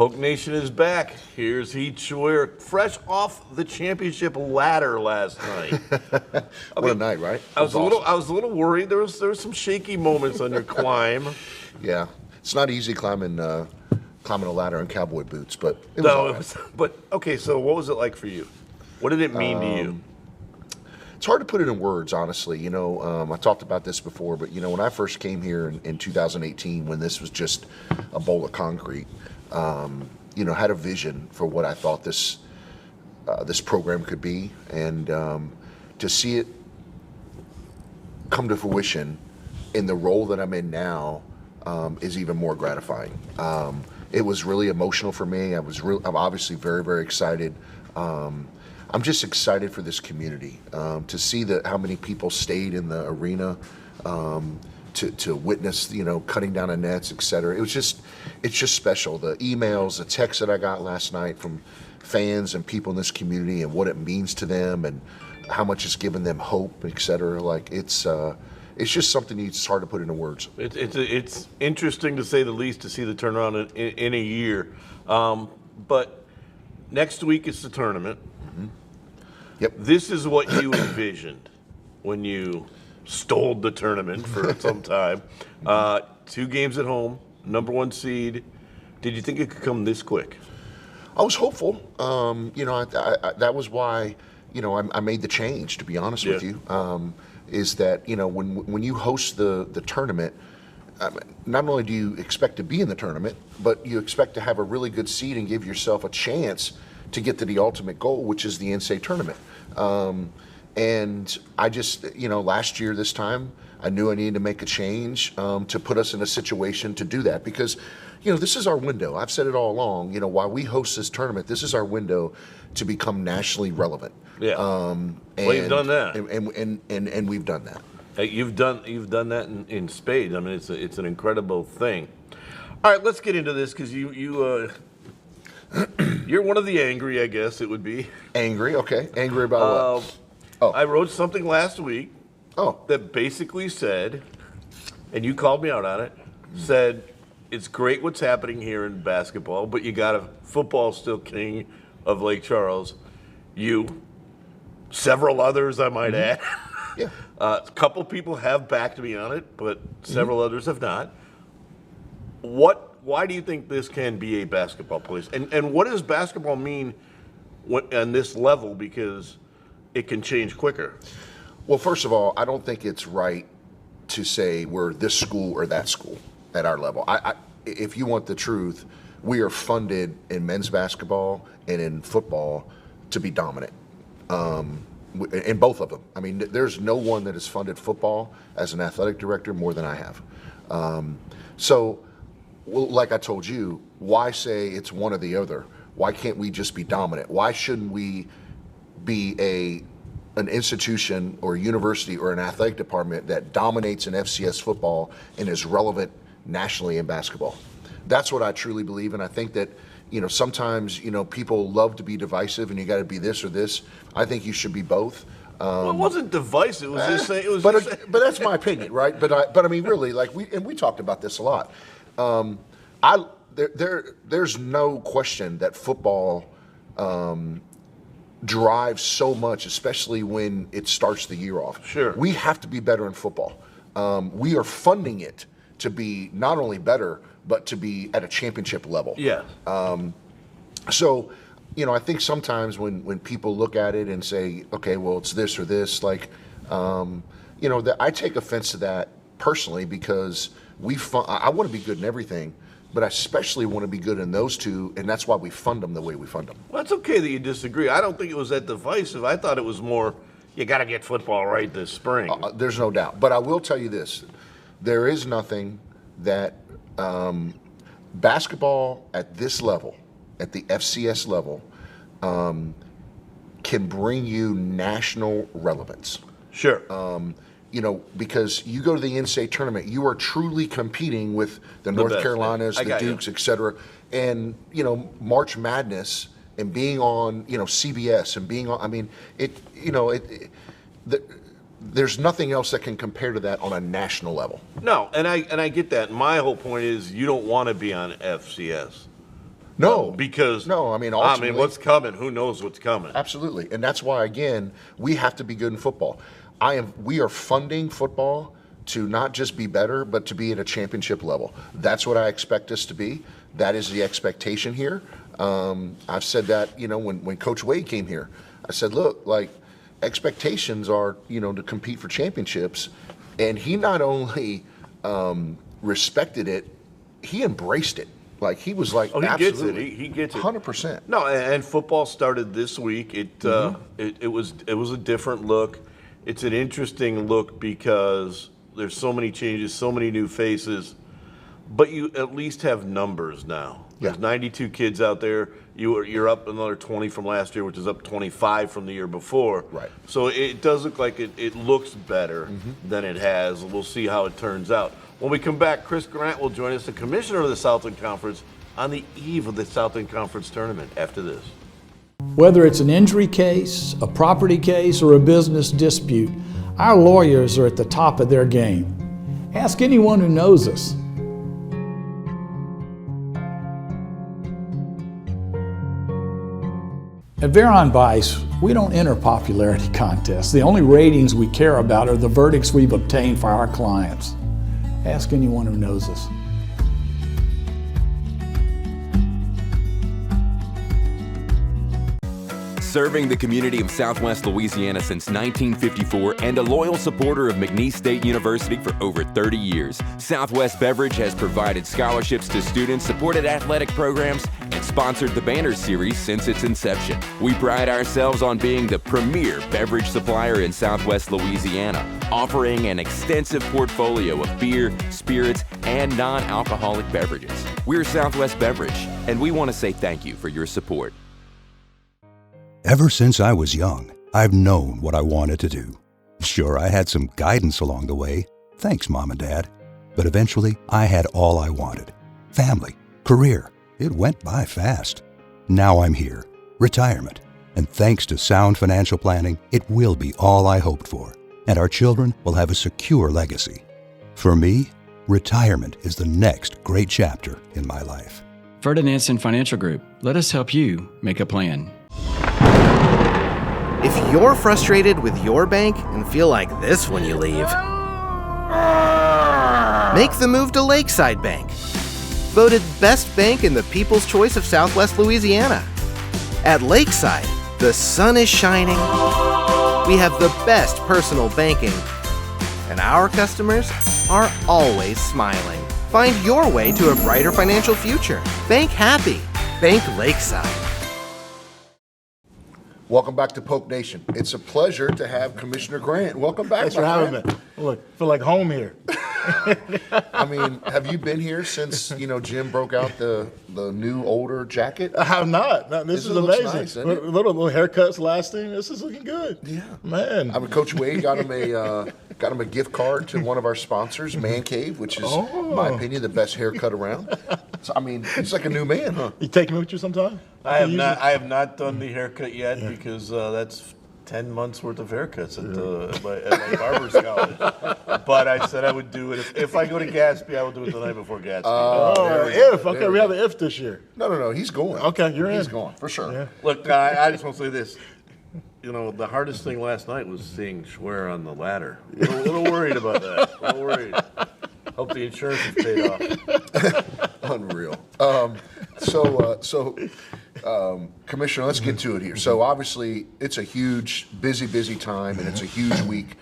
Poke Nation is back. Here's Heath Schwer, fresh off the championship ladder last night. What a night, right? I was a little worried. There was some shaky moments on your climb. Yeah, it's not easy climbing a ladder in cowboy boots, but it was all right. But okay. So what was it like for you? What did it mean to you? It's hard to put it in words, honestly. You know, I talked about this before, but you know, when I first came here in 2018, when this was just a bowl of concrete. You know, had a vision for what I thought this program could be, and to see it come to fruition in the role that I'm in now is even more gratifying. It was really emotional for me. I'm obviously very, very excited. I'm just excited for this community to see how many people stayed in the arena. To witness, you know, cutting down of nets, et cetera. It's just special. The emails, the texts that I got last night from fans and people in this community and what it means to them and how much it's given them hope, et cetera. Like, it's just something it's hard to put into words. It's interesting, to say the least, to see the turnaround in a year. But next week is the tournament. Mm-hmm. Yep. This is what you envisioned when you stole the tournament for some time. 2 games at home, #1 seed. Did you think it could come this quick? I was hopeful. You know, that was why, you know, I made the change, to be honest with you. Is that, you know, when you host the tournament, not only do you expect to be in the tournament, but you expect to have a really good seed and give yourself a chance to get to the ultimate goal, which is the NCAA tournament. And I just, you know, last year this time, I knew I needed to make a change to put us in a situation to do that, because, you know, this is our window. I've said it all along. You know, while we host this tournament, this is our window to become nationally relevant. Yeah. Well, you've done that, and we've done that. Hey, you've done that in spades. I mean, it's an incredible thing. All right, let's get into this, because you're one of the angry, I guess it would be. Angry, okay. Angry about what? I wrote something last week that basically said, and you called me out on it, said, it's great what's happening here in basketball, but you got football still king of Lake Charles. You, several others, I might add. Yeah. A couple people have backed me on it, but several others have not. Why do you think this can be a basketball place? And what does basketball mean on this level? Because it can change quicker. Well, first of all, I don't think it's right to say we're this school or that school at our level. If you want the truth, we are funded in men's basketball and in football to be dominant. In both of them. I mean, there's no one that has funded football as an athletic director more than I have. So, like I told you, why say it's one or the other? Why can't we just be dominant? Why shouldn't we be an institution or a university or an athletic department that dominates in FCS football and is relevant nationally in basketball? That's what I truly believe, and I think that, you know, sometimes, you know, people love to be divisive and you got to be this or this. I think you should be both. Well, it wasn't divisive. It was just saying. But that's my opinion, right? But I mean, really, like we talked about this a lot. There's no question that football drives so much, especially when it starts the year off. Sure. We have to be better in football. We are funding it to be not only better, but to be at a championship level. Yeah. So, you know, I think sometimes when people look at it and say, okay, well, it's this or this, like, you know, I take offense to that personally, because I want to be good in everything, but I especially want to be good in those two, and that's why we fund them the way we fund them. Well, it's okay that you disagree. I don't think it was that divisive. I thought it was more, you got to get football right this spring. There's no doubt. But I will tell you this. There is nothing that basketball at this level, at the FCS level, can bring you national relevance. Sure. You know, because you go to the NCAA tournament, you are truly competing with the North best, Carolinas, the Dukes, et cetera. And, you know, March Madness and being on, you know, CBS and being on, I mean, there's nothing else that can compare to that on a national level. No, and I get that. My whole point is you don't want to be on FCS. No. because No, I mean, ultimately- what's coming? Who knows what's coming? Absolutely. And that's why, again, we have to be good in football. We are funding football to not just be better, but to be at a championship level. That's what I expect us to be. That is the expectation here. I've said that, when Coach Wade came here, I said, look, like, expectations are, to compete for championships. And he not only respected it, he embraced it. Like, he was like, Oh, he absolutely. gets it. He gets it. 100%. No, and football started this week. It was a different look. It's an interesting look because there's so many changes, so many new faces, but you at least have numbers now. There's 92 kids out there. You're up another 20 from last year, which is up 25 from the year before. Right. So it does look like it looks better than it has. We'll see how it turns out. When we come back, Chris Grant will join us, the commissioner of the Southland Conference, on the eve of the Southland Conference tournament after this. Whether it's an injury case, a property case, or a business dispute, our lawyers are at the top of their game. Ask anyone who knows us. At Veron Bice, we don't enter popularity contests. The only ratings we care about are the verdicts we've obtained for our clients. Ask anyone who knows us. Serving the community of Southwest Louisiana since 1954 and a loyal supporter of McNeese State University for over 30 years, Southwest Beverage has provided scholarships to students, supported athletic programs, and sponsored the Banner Series since its inception. We pride ourselves on being the premier beverage supplier in Southwest Louisiana, offering an extensive portfolio of beer, spirits, and non-alcoholic beverages. We're Southwest Beverage, and we want to say thank you for your support. Ever since I was young, I've known what I wanted to do. Sure, I had some guidance along the way. Thanks, Mom and Dad. But eventually, I had all I wanted. Family, career. It went by fast. Now I'm here. Retirement. And thanks to sound financial planning, it will be all I hoped for. And our children will have a secure legacy. For me, retirement is the next great chapter in my life. Ferdinandson Financial Group. Let us help you make a plan. If you're frustrated with your bank and feel like this when you leave, make the move to Lakeside Bank. Voted best bank in the People's Choice of Southwest Louisiana. At Lakeside, the sun is shining, we have the best personal banking, and our customers are always smiling. Find your way to a brighter financial future. Bank happy. Bank Lakeside. Welcome back to Poke Nation. It's a pleasure to have Commissioner Grant. Welcome back. Thanks for having me. Look, feel like home here. I mean, have you been here since Jim broke out the new older jacket? I have not. No, this is looks amazing. nice, doesn't it? little haircuts lasting. This is looking good. Yeah, man. I mean, Coach Wade got him a gift card to one of our sponsors, Man Cave, which is, in my opinion, the best haircut around. So, I mean, he's like a new man, huh? You take me with you sometime? I have not done the haircut yet because that's 10 months worth of haircuts at my barber's college. But I said I would do it. If I go to Gatsby, I will do it the night before Gatsby. Okay, we have an if this year. No, he's going. Okay, you're in. He's going, for sure. Yeah. Look, I just want to say this. The hardest thing last night was seeing Schwer on the ladder. A little worried about that. A little worried. Hope the insurance is paid off. Unreal. Commissioner, let's get to it here. So obviously, it's a huge, busy time, and it's a huge week,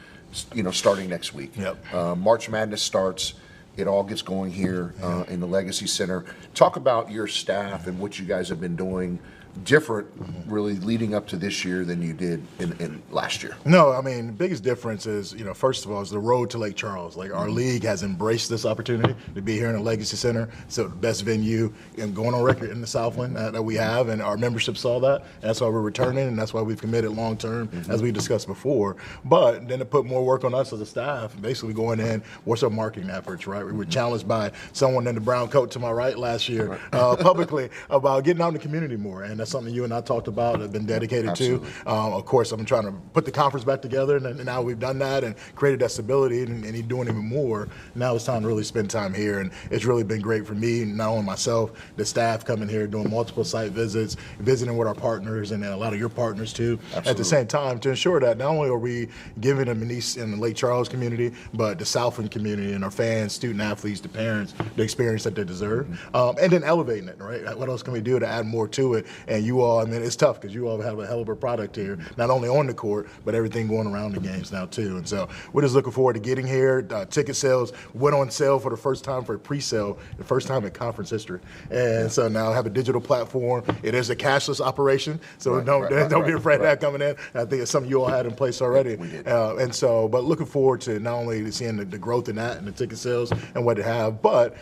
starting next week. Yep. March Madness starts. It all gets going here in the Legacy Center. Talk about your staff and what you guys have been doing different, really, leading up to this year than you did in last year. No, I mean, the biggest difference is, first of all, is the road to Lake Charles. Like, our league has embraced this opportunity to be here in the Legacy Center. So the best venue and going on record in the Southland that we have, and our membership saw that. And that's why we're returning, and that's why we've committed long term, as we discussed before. But then to put more work on us as a staff, basically going in, what's our marketing efforts, right? We were challenged by someone in the brown coat to my right last year publicly about getting out in the community more. And that's That's something you and I talked about, have been dedicated Absolutely. to. Of course, I'm trying to put the conference back together, and now we've done that and created that stability, and he's doing even more. Now it's time to really spend time here, and it's really been great for me, not only myself, the staff coming here, doing multiple site visits, visiting with our partners, and then a lot of your partners too. Absolutely. At the same time, to ensure that not only are we giving the McNeese and the Lake Charles community, but the Southland community and our fans, student athletes, the parents, the experience that they deserve, and then elevating it, right? What else can we do to add more to it? And you all, I mean, it's tough because you all have a hell of a product here, not only on the court, but everything going around the games now too. And so we're just looking forward to getting here. Ticket sales went on sale for the first time for a pre-sale, the first time in conference history. And so now I have a digital platform. It is a cashless operation, so don't be afraid of that coming in. I think it's something you all had in place already. We did. And so, but looking forward to not only seeing the growth in that and the ticket sales and what they have, but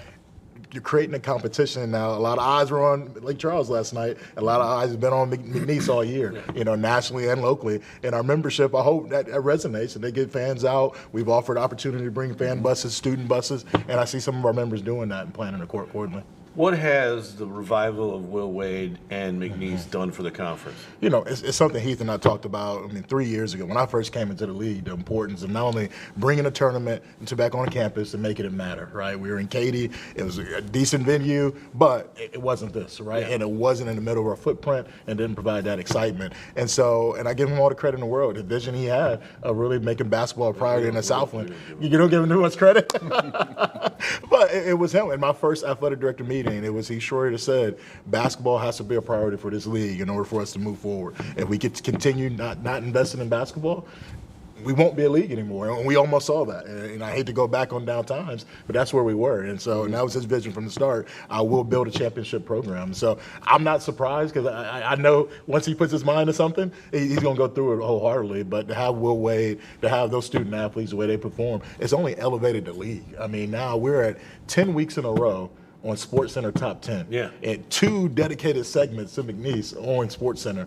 you're creating a competition now. A lot of eyes were on Lake Charles last night. A lot of eyes have been on McNeese all year, nationally and locally. And our membership, I hope that resonates and they get fans out. We've offered opportunity to bring fan buses, student buses, and I see some of our members doing that and planning the court accordingly. What has the revival of Will Wade and McNeese done for the conference? It's something Heath and I talked about, 3 years ago when I first came into the league, the importance of not only bringing a tournament to back on campus and making it matter, right? We were in Katy. It was a decent venue, but it wasn't this, right? Yeah. And it wasn't in the middle of our footprint and didn't provide that excitement. And so, and I give him all the credit in the world. The vision he had of really making basketball a priority in the Southland. You don't give him too much credit? But it was him. In my first athletic director meeting, he sure have said basketball has to be a priority for this league in order for us to move forward. If we get to continue not investing in basketball, we won't be a league anymore. And we almost saw that. And I hate to go back on down times, but that's where we were. And so and that was his vision from the start. I will build a championship program. So I'm not surprised because I know once he puts his mind to something, he's going to go through it wholeheartedly. But to have Will Wade, to have those student athletes, the way they perform, it's only elevated the league. Now we're at 10 weeks in a row on SportsCenter Top 10. Yeah. And 2 dedicated segments to McNeese on SportsCenter.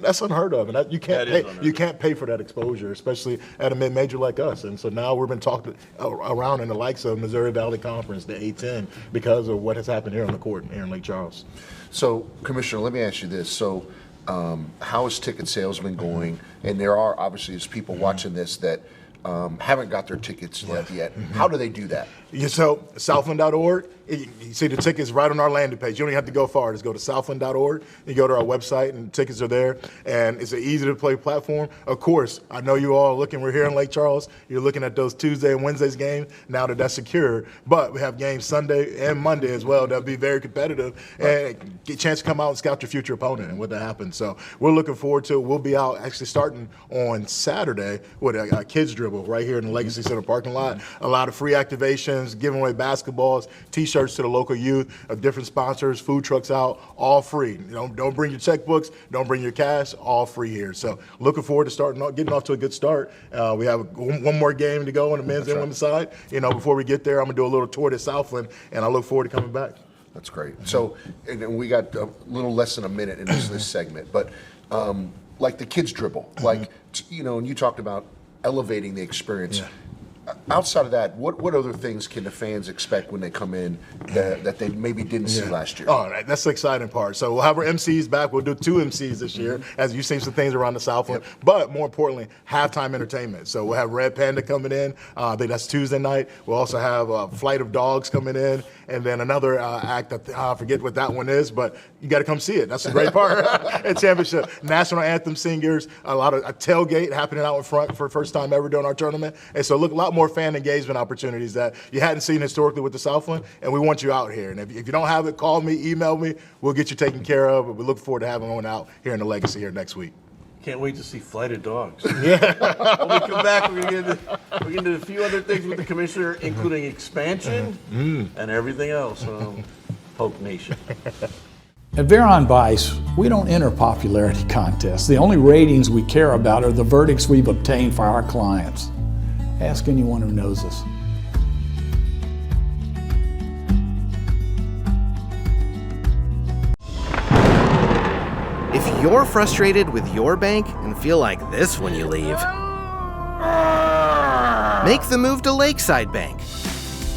That's unheard of. And you can't pay for that exposure, especially at a mid-major like us. And so now we've been talking around in the likes of Missouri Valley Conference, the A10, because of what has happened here on the court here in Lake Charles. So, Commissioner, let me ask you this. So, how has ticket sales been going? And there are obviously people watching this that haven't got their tickets yet. How do they do that? So Southland.org, you see the tickets right on our landing page. You don't even have to go far. Just go to Southland.org. You go to our website, and the tickets are there. And it's an easy-to-play platform. Of course, I know you all are looking. We're here in Lake Charles. You're looking at those Tuesday and Wednesdays games now that that's secure. But we have games Sunday and Monday as well that'll be very competitive and get a chance to come out and scout your future opponent and what that happens. So we're looking forward to it. We'll be out actually starting on Saturday with a kids dribble right here in the Legacy Center parking lot. A lot of free activations, giving away basketballs, T-shirts to the local youth of different sponsors, food trucks out, all free. Don't bring your checkbooks, don't bring your cash, all free here. So looking forward to getting off to a good start. We have one more game to go on the men's and women's side. Before we get there, I'm gonna do a little tour to Southland, and I look forward to coming back. That's great. So, and we got a little less than a minute in this segment, but like the kids dribble, and you talked about elevating the experience. Yeah. Outside of that, what other things can the fans expect when they come in that they maybe didn't see last year? All right, that's the exciting part. So we'll have our MCs back. We'll do 2 MCs this year, as you've seen some things around the Southland. Yep. But more importantly, halftime entertainment. So we'll have Red Panda coming in. I think that's Tuesday night. We'll also have Flight of Dogs coming in, and then another act. I forget what that one is, but you got to come see it. That's the great part at championship. National anthem singers, a tailgate happening out in front for the first time ever during our tournament, and so look a lot more fan engagement opportunities that you hadn't seen historically with the Southland, and we want you out here. And if you don't have it, call me, email me. We'll get you taken care of. But we look forward to having one out here in the Legacy here next week. Can't wait to see Flight of Dogs. Yeah. When we come back, we're going to do a few other things with the commissioner, including expansion and everything else. Hope Nation. At Veron Bice, we don't enter popularity contests. The only ratings we care about are the verdicts we've obtained for our clients. Ask anyone who knows us. If you're frustrated with your bank and feel like this when you leave, make the move to Lakeside Bank.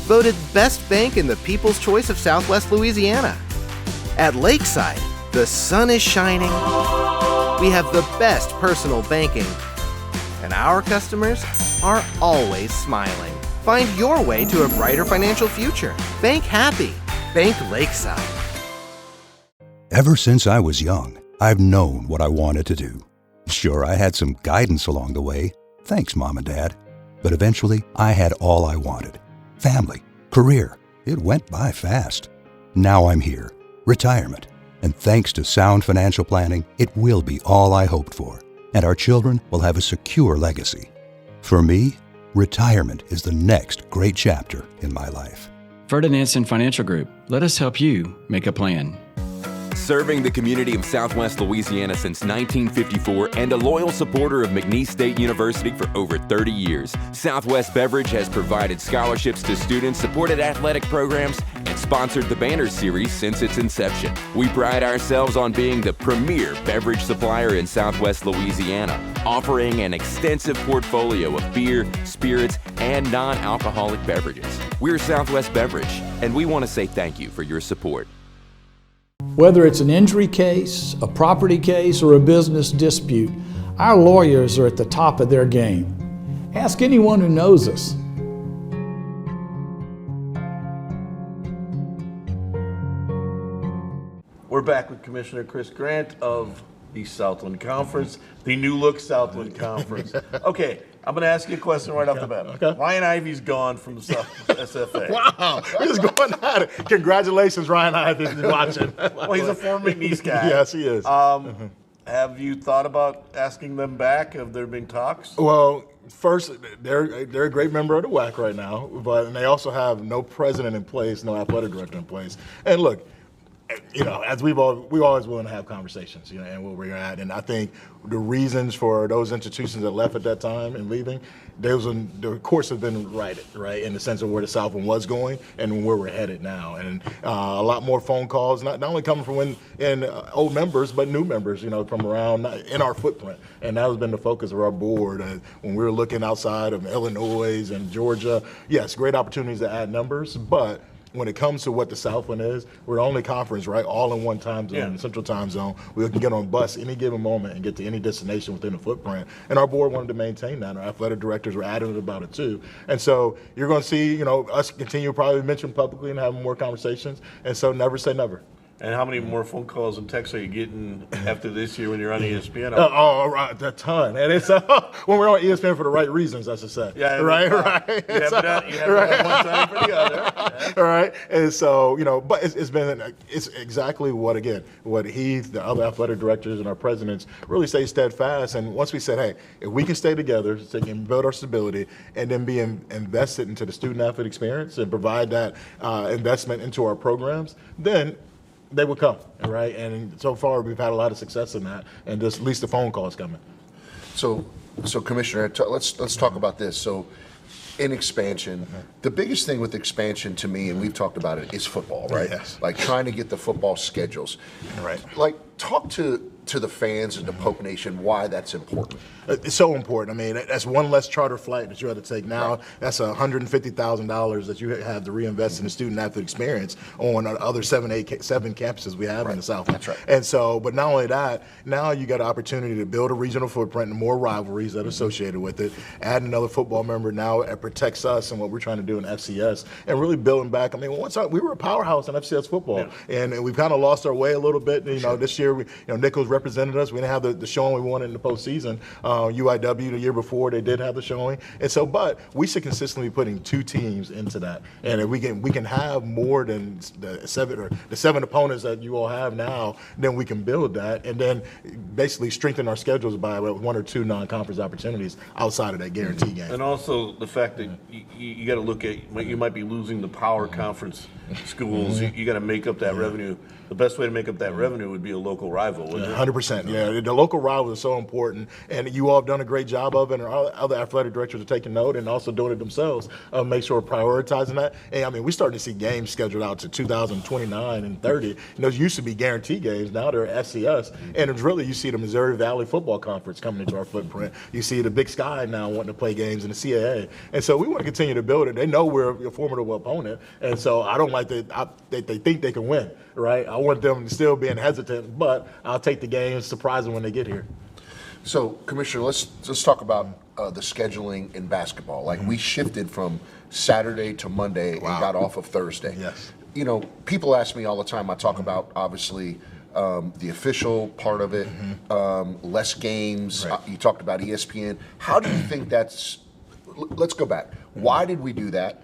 Voted best bank in the People's Choice of Southwest Louisiana. At Lakeside, the sun is shining, we have the best personal banking, and our customers are always smiling. Find your way to a brighter financial future. Bank happy. Bank Lakeside. Ever since I was young, I've known what I wanted to do. Sure, I had some guidance along the way. Thanks, Mom and Dad. But eventually, I had all I wanted. Family, career. It went by fast. Now I'm here. Retirement. And thanks to sound financial planning, it will be all I hoped for. And our children will have a secure legacy. For me, retirement is the next great chapter in my life. Ferdinandson Financial Group. Let us help you make a plan. Serving the community of Southwest Louisiana since 1954 and a loyal supporter of McNeese State University for over 30 years, Southwest Beverage has provided scholarships to students, supported athletic programs, and sponsored the Banner Series since its inception. We pride ourselves on being the premier beverage supplier in Southwest Louisiana, offering an extensive portfolio of beer, spirits, and non-alcoholic beverages. We're Southwest Beverage, and we want to say thank you for your support. Whether it's an injury case, a property case, or a business dispute, our lawyers are at the top of their game. Ask anyone who knows us. We're back with Commissioner Chris Grant of the Southland Conference, the new look Southland Conference. Okay, I'm going to ask you a question right off the bat. Okay. Ryan Ivey's gone from the SFA. Wow, we're just going at it. Congratulations, Ryan Ivey, if you're watching. Well, he's a former McNeese guy. Yes, he is. Have you thought about asking them back? Have there been talks? Well, first, they're a great member of the WAC right now, and they also have no president in place, no athletic director in place. And look, you know, as we're always willing to have conversations, you know, and where we're at. And I think the reasons for those institutions that left at that time and leaving, the course have been right, in the sense of where the Southland was going and where we're headed now. And a lot more phone calls, not only coming from old members, but new members, you know, from around in our footprint. And that has been the focus of our board when we were looking outside of Illinois and Georgia. Yes, great opportunities to add numbers, but when it comes to what the Southland is, we're the only conference, right, all in one time zone, central time zone. We can get on a bus any given moment and get to any destination within the footprint. And our board wanted to maintain that. Our athletic directors were adamant about it too. And so you're going to see, you know, us continue probably mention publicly and have more conversations. And so never say never. And how many more phone calls and texts are you getting after this year when you're on ESPN? Right, a ton. And it's when we're on ESPN for the right reasons, I should say. Yeah, right. You haven't done one time for the other. All right. And so, you know, but it's exactly what Heath, the other athletic directors, and our presidents really stay steadfast. And once we said, hey, if we can stay together, so we can build our stability, and then be invested into the student athlete experience and provide that investment into our programs, then they would come, right? And so far, we've had a lot of success in that, and just at least the phone calls coming. So Commissioner, let's talk about this. So, in expansion, the biggest thing with expansion to me, and we've talked about it, is football, right? Yes. Like trying to get the football schedules. Right. Like, talk to the fans and the Pope Nation why that's important. It's so important. I mean, that's one less charter flight that you have to take now. Right. That's $150,000 that you have to reinvest in the student athlete experience on the other seven campuses we have in the South. That's right. And so, but not only that, now you got an opportunity to build a regional footprint and more rivalries that are associated with it. Add another football member now, it protects us and what we're trying to do in FCS, and really building back. I mean, we were a powerhouse in FCS football, and we've kind of lost our way a little bit. You know, this year, Nichols represented us. We didn't have the showing we wanted in the postseason. UIW the year before, they did have the showing, and so, but we should consistently be putting two teams into that, and if we can have more than the seven opponents that you all have now, then we can build that, and then basically strengthen our schedules by one or two non-conference opportunities outside of that guarantee game. And also the fact that you got to look at, you might be losing the power conference schools. You got to make up that revenue. The best way to make up that revenue would be a local rival, wouldn't it? 100%. Yeah, the local rival is so important, and you all have done a great job of it, and our other athletic directors are taking note and also doing it themselves. Make sure we're prioritizing that. And I mean, we're starting to see games scheduled out to 2029 and 30. And those used to be guaranteed games. Now they're FCS. And it's really, you see the Missouri Valley Football Conference coming into our footprint. You see the Big Sky now wanting to play games in the CAA. And so we want to continue to build it. They know we're a formidable opponent, and so I don't like they think they can win, right? I want them still being hesitant, but I'll take the game, surprise them when they get here. So, Commissioner, let's talk about the scheduling in basketball. Like, we shifted from Saturday to Monday and got off of Thursday. Yes. You know, people ask me all the time. I talk about, obviously, the official part of it, less games. Right. You talked about ESPN. How do you think that's? Let's go back. Why did we do that?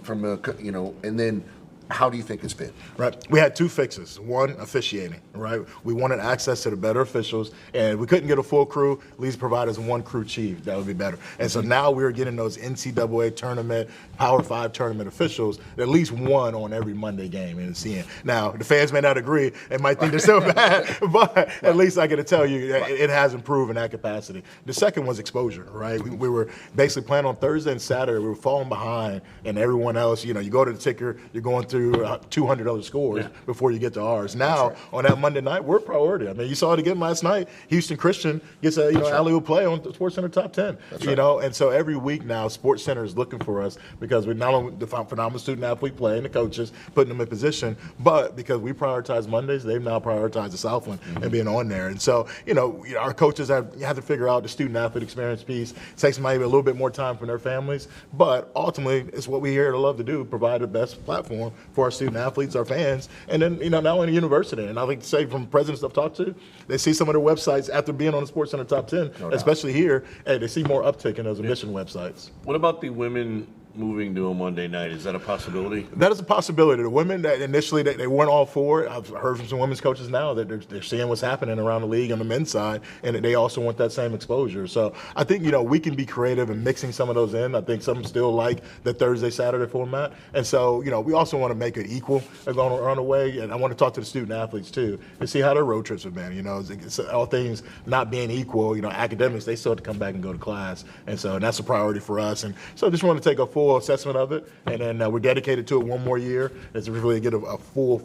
From you know, and then how do you think it's been? Right. We had two fixes. One, officiating, right? We wanted access to the better officials, and we couldn't get a full crew. At least provide us one crew chief. That would be better. And so now we're getting those NCAA tournament, Power 5 tournament officials, at least one on every Monday game and seeing. Now, the fans may not agree and might think they're so bad, but at least I got to tell you, it has improved in that capacity. The second was exposure, right? We were basically playing on Thursday and Saturday. We were falling behind, and everyone else, you know, you go to the ticker, you're going through 200 other scores before you get to ours. Now, on that Monday night, we're priority. I mean, you saw it again last night. Houston Christian gets a alley-oop play on the SportsCenter top 10. You know, and so every week now, SportsCenter is looking for us because we not only the phenomenal student-athlete play and the coaches putting them in position, but because we prioritize Mondays, they've now prioritized the Southland and being on there. And so, you know, our coaches have to figure out the student-athlete experience piece. It takes maybe a little bit more time from their families, but ultimately, it's what we here to love to do, provide the best platform for our student athletes, our fans, and then, you know, now in the university. And I like to say from presidents I've talked to, they see some of their websites after being on the SportsCenter top 10, especially here, and they see more uptick in those admission websites. What about the women moving to a Monday night? Is that a possibility? That is a possibility. The women that initially they weren't all for it. I've heard from some women's coaches now that they're seeing what's happening around the league on the men's side, and they also want that same exposure. So I think, you know, we can be creative in mixing some of those in. I think some still like the Thursday, Saturday format. And so, you know, we also want to make it equal going around the way. And I want to talk to the student athletes too and see how their road trips have been. You know, it's all things not being equal, you know, academics, they still have to come back and go to class. And so that's a priority for us. And so I just want to take a full assessment of it, and then we're dedicated to it one more year to really get a full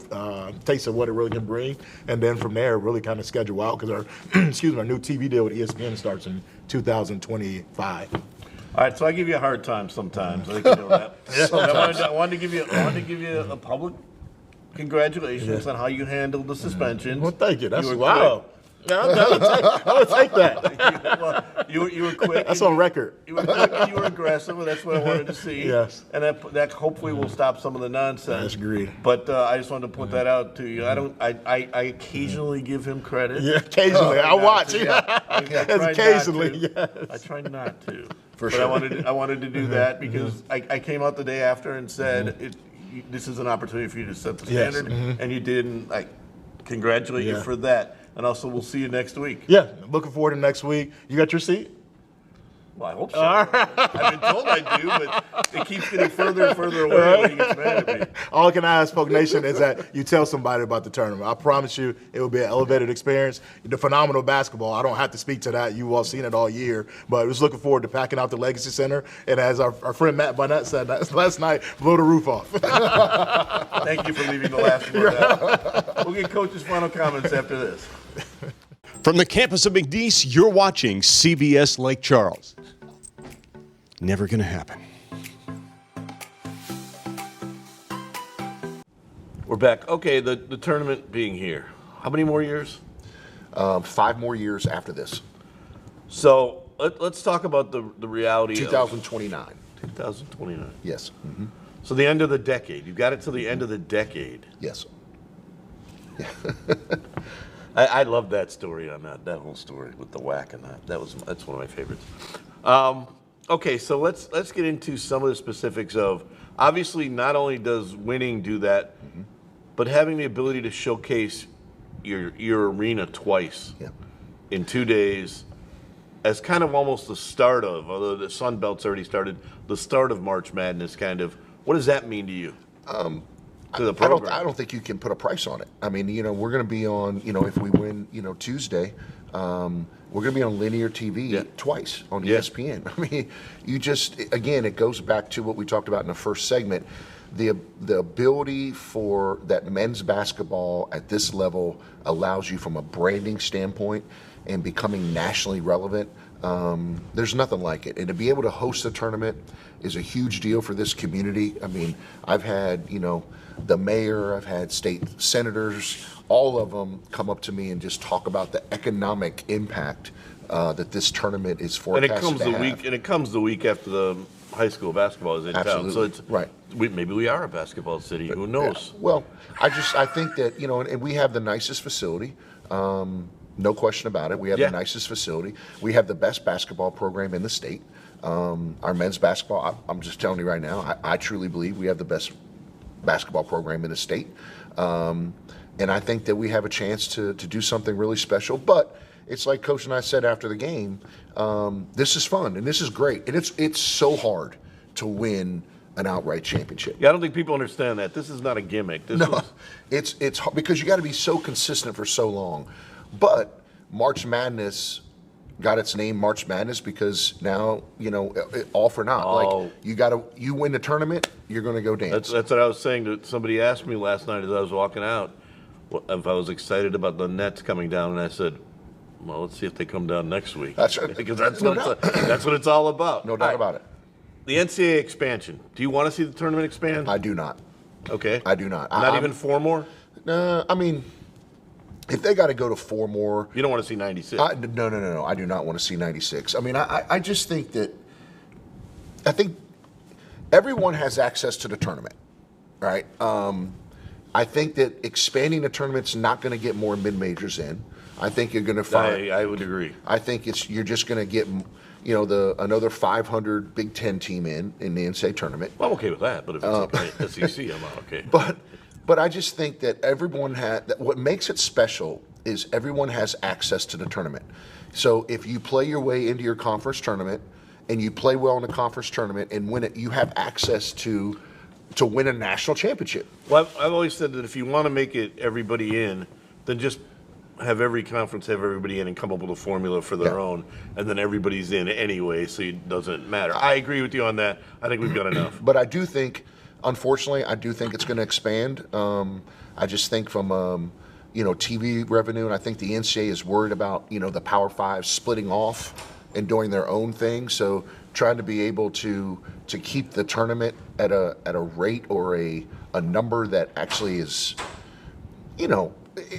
taste of what it really can bring, and then from there really kind of schedule out because our our new TV deal with ESPN starts in 2025. All right, so I give you a hard time sometimes. I think you know that. I wanted to give you a public congratulations on how you handled the suspensions. Well, thank you. That's wow. I would take that. Well, you were quick. That's on record. You were quick and you were aggressive, and that's what I wanted to see. Yes. And that hopefully will stop some of the nonsense. That's agreed. But I just wanted to put that out to you. I occasionally give him credit. Yeah, occasionally. I watch. Occasionally, yes. I try not to. For but sure. I wanted to do that because I came out the day after and said this is an opportunity for you to set the standard, and you did, and I congratulate you for that. And also, we'll see you next week. Yeah, looking forward to next week. You got your seat? Well, I hope so. I've been told I do, but it keeps getting further and further away when he gets mad at me. All I can ask, Folk Nation, is that you tell somebody about the tournament. I promise you it will be an elevated experience. The phenomenal basketball, I don't have to speak to that. You've all seen it all year. But I was looking forward to packing out the Legacy Center. And as our friend Matt Barnett said last night, blow the roof off. Thank you for leaving the last word out. We'll get Coach's final comments after this. From the campus of McNeese, you're watching CBS Lake Charles. Never going to happen. We're back. Okay, the tournament being here. How many more years? 5 more years after this. So let's talk about the reality 2029. 2029. Yes. Mm-hmm. So the end of the decade. You've got it till the end of the decade. Yes. I love that story on that whole story with the whack and that. That's one of my favorites. Okay, so let's get into some of the specifics of, obviously not only does winning do that, but having the ability to showcase your arena twice in 2 days as kind of almost the start of, although the Sun Belt's already started, the start of March Madness kind of. What does that mean to you? To the program? I don't think you can put a price on it. I mean, you know, we're going to be on, you know, if we win, you know, Tuesday, we're going to be on linear TV twice on ESPN. I mean, you just, again, it goes back to what we talked about in the first segment. The ability for that men's basketball at this level allows you from a branding standpoint and becoming nationally relevant. There's nothing like it. And to be able to host a tournament is a huge deal for this community. I mean, I've had, the mayor, I've had state senators, all of them come up to me and just talk about the economic impact that this tournament is forecast to have. And it comes the week after the high school basketball is in town. So it's right. Maybe we are a basketball city. Who knows? Yeah. Well, I think that, and we have the nicest facility. No question about it. We have the nicest facility. We have the best basketball program in the state. Our men's basketball, I'm just telling you right now, I truly believe we have the best basketball program in the state. And I think that we have a chance to do something really special. But it's like Coach and I said after the game, this is fun and this is great. And it's so hard to win an outright championship. Yeah, I don't think people understand that. This is not a gimmick. It's hard because you got to be so consistent for so long. But March Madness got its name March Madness because now, all for naught. Oh. Like you win the tournament, you're going to go dance. That's what I was saying. To somebody asked me last night as I was walking out if I was excited about the Nets coming down, and I said, well, let's see if they come down next week. That's right. Because that's what it's all about. No doubt about it. The NCAA expansion. Do you want to see the tournament expand? I do not. Okay. I do not. Not even 4 more? No, I mean, if they got to go to 4 more. You don't want to see 96? No. I do not want to see 96. I mean, I just think that, I think everyone has access to the tournament, right? I think that expanding the tournament's not going to get more mid-majors in. I think you're going to find. I would agree. I think you're just going to get, another 500 Big Ten team in the NCAA tournament. Well, I'm okay with that, but if it's SEC, I'm not okay. But I just think that what makes it special is everyone has access to the tournament. So if you play your way into your conference tournament and you play well in the conference tournament and win it, you have access to win a national championship. Well, I've always said that if you want to make it everybody in, then just have every conference have everybody in and come up with a formula for their own, and then everybody's in anyway, so it doesn't matter. I agree with you on that. I think we've got enough. But I do think, unfortunately, it's going to expand. I just think from TV revenue, and I think the NCAA is worried about the Power Five splitting off and doing their own thing. So trying to be able to keep the tournament at a rate or a number that actually is,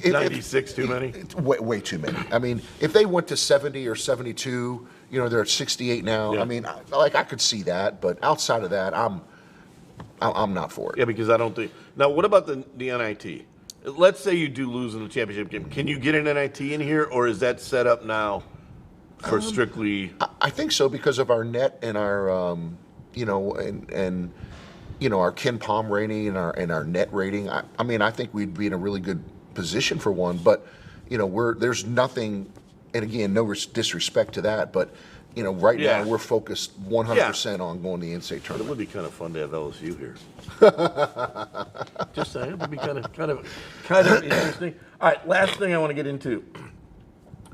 96 too many? Way too many. I mean, if they went to 70 or 72, they're at 68 now. Yeah. I mean, I could see that, but outside of that, I'm not for it. Yeah, because I don't think. Now, what about the NIT? Let's say you do lose in the championship game. Can you get an NIT in here, or is that set up now for strictly? I think so because of our net and our, our Ken Palm rating and our net rating. I mean, I think we'd be in a really good position for one, but there's nothing, and again, no disrespect to that, but right now we're focused 100% on going to the NCAA tournament. But it would be kind of fun to have LSU here. Just saying, it would be kind of interesting. All right, last thing I want to get into.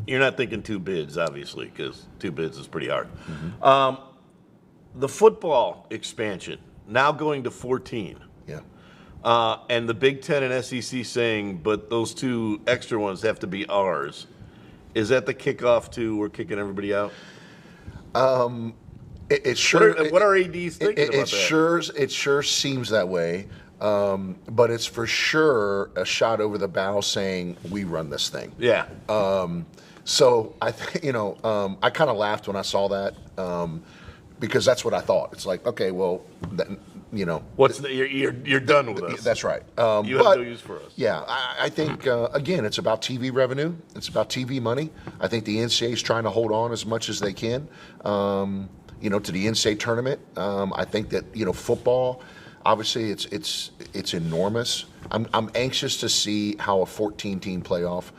You're not thinking 2 bids, obviously, because 2 bids is pretty hard. Mm-hmm. The football expansion now going to 14. Yeah. And the Big Ten and SEC saying, but those 2 extra ones have to be ours. Is that the kickoff to we're kicking everybody out? It sure. What are ADs thinking about that? It sure seems that way. But it's for sure a shot over the bow saying we run this thing. Yeah. So I think I kind of laughed when I saw that because that's what I thought. It's like, okay, well, you're done with us. That's right. You have no use for us. Yeah, I think again, it's about TV revenue. It's about TV money. I think the NCAA is trying to hold on as much as they can, to the NCAA tournament. I think that football, obviously, it's enormous. I'm anxious to see how a 14-team playoff.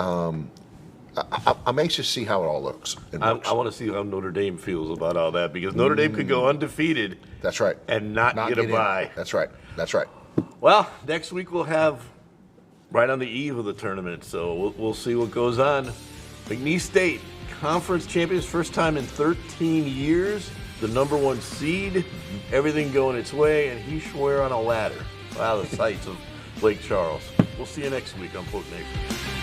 I'm anxious to see how it all looks. I want to see how Notre Dame feels about all that because Notre Dame could go undefeated. That's right. And not get a bye. That's right. Well, next week we'll have right on the eve of the tournament, so we'll see what goes on. McNeese State Conference Champions, first time in 13 years, the #1 seed, everything going its way, and he swear on a ladder. Wow, the sights of Lake Charles. We'll see you next week on Polk Nation.